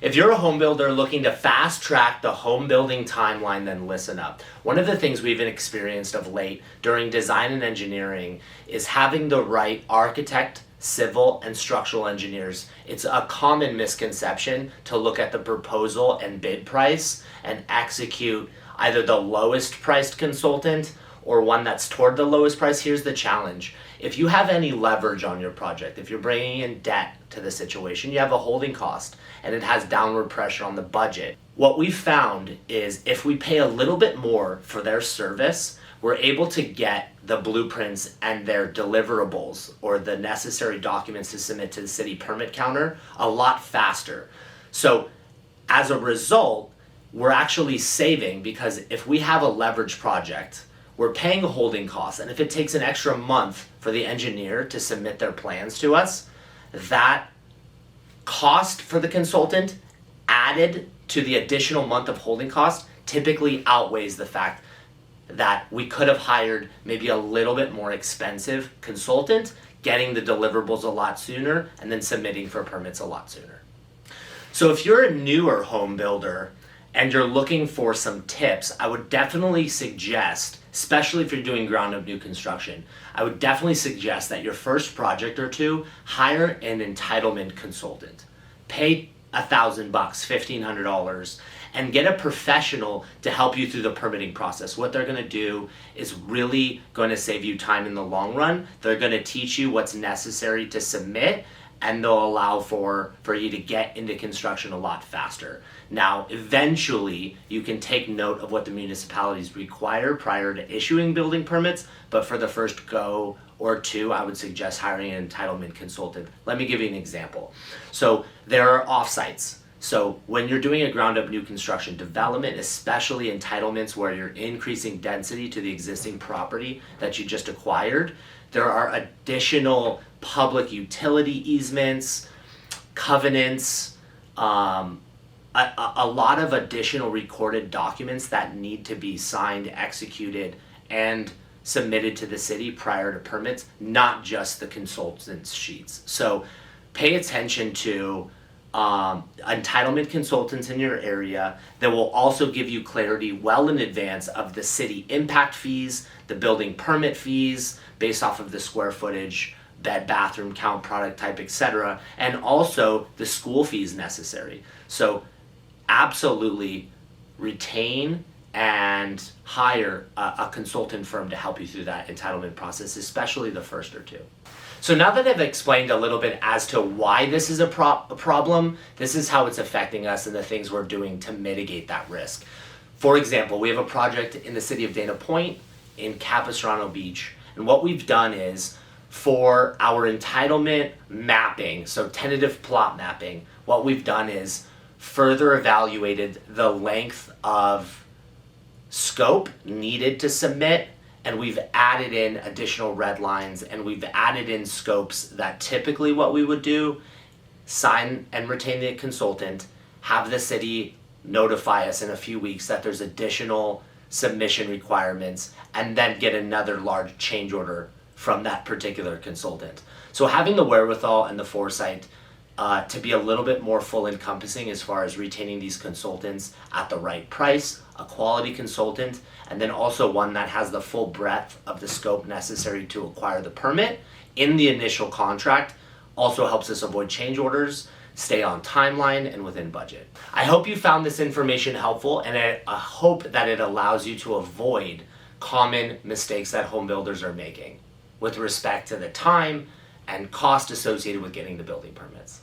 If you're a home builder looking to fast track the home building timeline, then listen up. One of the things we've experienced of late during design and engineering is having the right architect, civil, and structural engineers. It's a common misconception to look at the proposal and bid price and execute either the lowest priced consultant or one that's toward the lowest price. Here's the challenge. If you have any leverage on your project, if you're bringing in debt to the situation, you have a holding cost and it has downward pressure on the budget. What we've found is if we pay a little bit more for their service, we're able to get the blueprints and their deliverables or the necessary documents to submit to the city permit counter a lot faster. So as a result, we're actually saving, because if we have a leverage project, we're paying a holding cost, and if it takes an extra month for the engineer to submit their plans to us, that cost for the consultant added to the additional month of holding cost typically outweighs the fact that we could have hired maybe a little bit more expensive consultant, getting the deliverables a lot sooner, and then submitting for permits a lot sooner. So if you're a newer home builder and you're looking for some tips, I would definitely suggest, especially if you're doing ground up new construction, I would definitely suggest that your first project or two, hire an entitlement consultant. Pay $1,000, $1,500, and get a professional to help you through the permitting process. What they're gonna do is really going to save you time in the long run. They're gonna teach you what's necessary to submit, and they'll allow for you to get into construction a lot faster. Now, eventually, you can take note of what the municipalities require prior to issuing building permits, but for the first go or two, I would suggest hiring an entitlement consultant. Let me give you an example. So there are offsites. So when you're doing a ground up new construction development, especially entitlements where you're increasing density to the existing property that you just acquired, there are additional public utility easements, covenants, a lot of additional recorded documents that need to be signed, executed, and submitted to the city prior to permits, not just the consultant's sheets. So pay attention to entitlement consultants in your area that will also give you clarity well in advance of the city impact fees, the building permit fees based off of the square footage, bed, bathroom count, product type, etc., and also the school fees necessary. So absolutely retain and hire a consultant firm to help you through that entitlement process, especially the first or two. So now that I've explained a little bit as to why this is a problem, this is how it's affecting us and the things we're doing to mitigate that risk. For example, we have a project in the city of Dana Point in Capistrano Beach, and what we've done is for our entitlement mapping, so tentative plot mapping, what we've done is further evaluated the length of scope needed to submit, and we've added in additional red lines, and we've added in scopes that typically what we would do, sign and retain the consultant, have the city notify us in a few weeks that there's additional submission requirements, and then get another large change order from that particular consultant. So having the wherewithal and the foresight to be a little bit more full encompassing as far as retaining these consultants at the right price, a quality consultant, and then also one that has the full breadth of the scope necessary to acquire the permit in the initial contract also helps us avoid change orders, stay on timeline, and within budget. I hope you found this information helpful, and I hope that it allows you to avoid common mistakes that home builders are making with respect to the time and cost associated with getting the building permits.